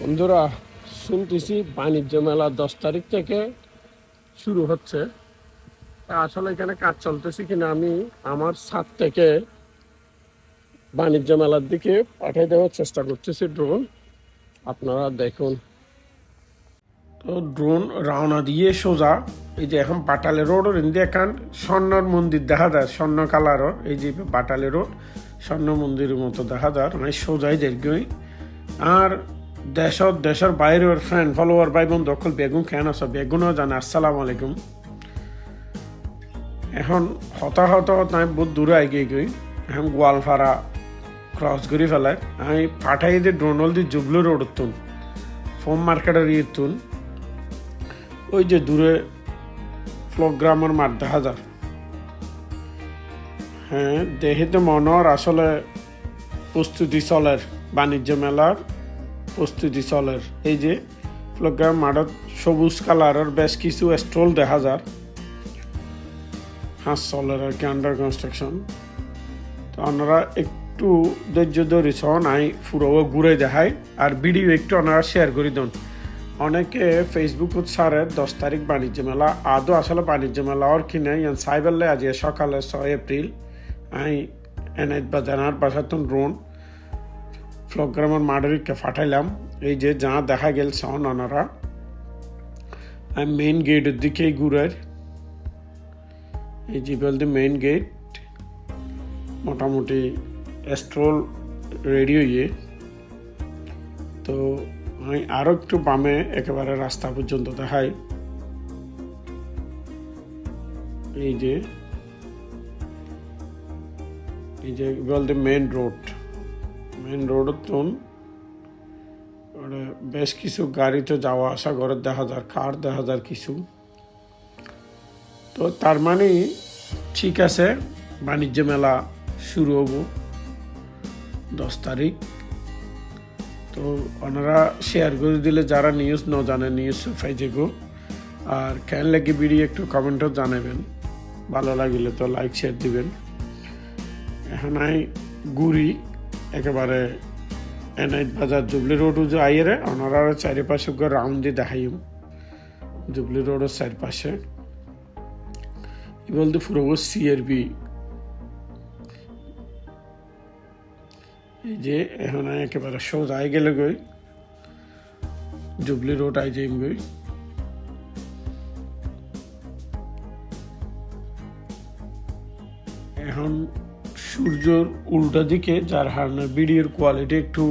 বন্ধুরা, শুনতেছি বাণিজ্য মেলা 10 তারিখ থেকে শুরু হচ্ছে। আসলে এখানে কাজ চলতেছে কিনা আমি আমার ছাদ থেকে বাণিজ্য মেলার দিকে পাঠিয়ে দেওয়ার চেষ্টা করতেছি ড্রোন। আপনারা দেখুন। তো ড্রোন রওনা দিয়ে সোজা এই যে এখন বাটালে রোডের ইন্দি এখন স্বর্ণর মন্দির দেখা যায়, স্বর্ণ কালারর এই যে বাটালে রোড স্বর্ণ মন্দিরের মতো দেখা যায়। আমি সোজাই দীর্ঘই আর দেশের বাইরের ফ্রেন্ড ফলোয়ার ভাই বোন দখল বেগুন কেন আছে বেগুনও জানে। আসসালামু আলাইকুম। এখন হতাহত নাই বহুত দূরে এগিয়ে গই এখন গোয়ালপাড়া ক্রস করে ফেলায় আমি পাঠাই দিয়ে ড্রোনল দিয়ে জুবলু রোড তুন ফোম মার্কেটের ইয়ে তুন ওই যে দূরে ফ্লোগ্রামের মাঠ দেখা যায়। হ্যাঁ, দেখিতে মনর আসলে প্রস্তুতি চলের, বাণিজ্য মেলার প্রস্তুতি চলের। এই যে ফ্লোগ্রাম মাঠত সবুজ কালারের বেশ কিছু স্টল দেখা যায়, হাঁস চলের আর কি আন্ডার কনস্ট্রাকশন। তো আপনারা একটু ধৈর্য ধরে নাই পুরো ঘুরে দেখায় আর ভিডিও একটু আপনারা শেয়ার করে দেন। অনেকে ফেসবুকত সারে 10 তারিখ বাণিজ্য মেলা আদৌ আসলে বাণিজ্য মেলা আর কি নাই সাইবেললে আজ সকালে 6 এপ্রিল আমি এনাইত বাজার বাসাতন ড্রোন ফ্লোগ্রামের মাডারিকে ফাটাইলাম। এই যে যা দেখা গেল সন ওনারা আমি মেইন গেটের দিকেই ঘুরার। এই যে বলতে মেইন গেট মোটামুটি স্ট্রল রেডি হইয়ে। তো আমি আরও একটু বামে একেবারে রাস্তা পর্যন্ত দেখাই। এই যে বলতে মেইন রোড বেশ কিছু গাড়িতে যাওয়া আসা করে দেখা যায়, কার দেখা যায় কিছু। তো তার মানে ঠিক আছে, বাণিজ্য মেলা শুরু হব 10 তারিখ। তো ওনারা শেয়ার করে দিলে যারা নিউজ ন জানে নিউজ পাই যাবো। আর কেন লাগে ভিডিও একটু কমেন্টও জানাবেন, ভালো লাগিলে তো লাইক শেয়ার দিবেন। এখন আমি ঘুরি একেবারে এনাইত বাজার জুবলি রোড যে আইরে ওনারা চারিপাশে রাউন্ড দিয়ে দেখাইম জুবলি রোডের চারপাশে বলতে পুরো সিআরবি। এই যে এখন একেবারে সোজা আই গেলে গই জুবলি রোড আই যাইম গই। এখন সূর্যর উল্টা দিকে যার হারণে ভিডিওর কোয়ালিটি একটু